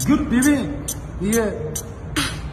گود ببین یه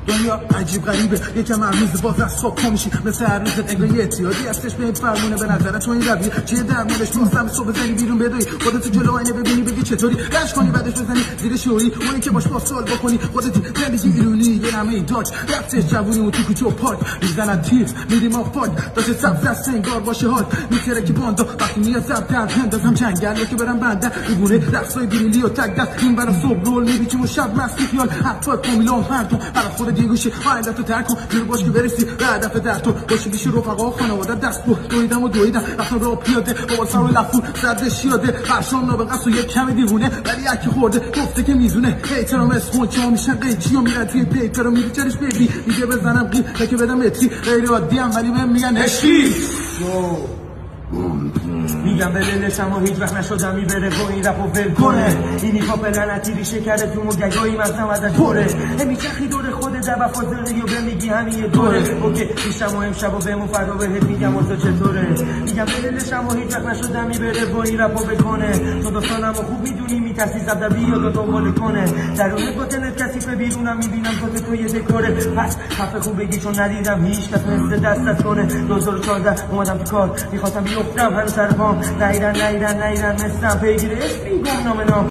دنیا عجیب غریبه یکم عمیز باز از صبح پا میشی مثل هر روز انگار یه اعتیادی هستش به این فرمونه به نظرت تو این رویه چیه درمونش میستم صبح بزنی بیرون بدوی خودتو جلو آینه ببینی بگی چطوری رش کنی بعدش بزنی زیر شوری اونی که باش با سوال بکنی خودتی زندگی ایرونی یه نمه داج رفتش جوونی اون تو کوچه و پارک میزنن تیر میریم آفاک داشته سبز از سنگار باشه حال میتره که باندا وقتی میاد زب در اندازم جنگل که برم بنده میبونه رقصای گریلی و تک دست این برا صبح رول میبیچیم و شب مستی خیال حرفای کامیلان هرتون برا خود دیگوشی آینده‌تو ترک کن جلو باش که برسی به هدف در تو باشی بیشی رفقا خانواده دست دویدم و دویدم رفتم راه پیاده با سر و لفون زدش یاده برشام نابغه‌ست و یک کم دیوونه ولی یکی خورده گفته که میزونه احترام اسمون چه میشن قیچی و میرن توی پیپر رو میریچرش بیبی میگه بزنم قیل که بدم متری غیر عادی ام ولی بهم میگن اشکی میگم به دلشم و هیچ وقت نشدم میبره با این رپ و ول کنه اینی پاپ لعنتی ریشه کرده تو مگگایی مزنم ازش دوره میچخی دور خود در وفازداری و به میگی همین یه دوره اوکی پیشم و امشب و بهمون فردا بهت میگم و تو چطوره میگم به دلشم و هیچ وقت نشدم میبره با این رپ و بکنه تو داستانم و خوب میدونی میترسی زبده بیاد و دنبال کنه درونه باطنت کثیفه بیرونم میبینم تو یه دکوره پس حرف خوب بگی چون ندیدم هیچ کس مثل دستت کنه 2014 اومدم تو کار میخواستم بیفتم هنو سر پام نیرن مثلم پیگیره اسمی گم نام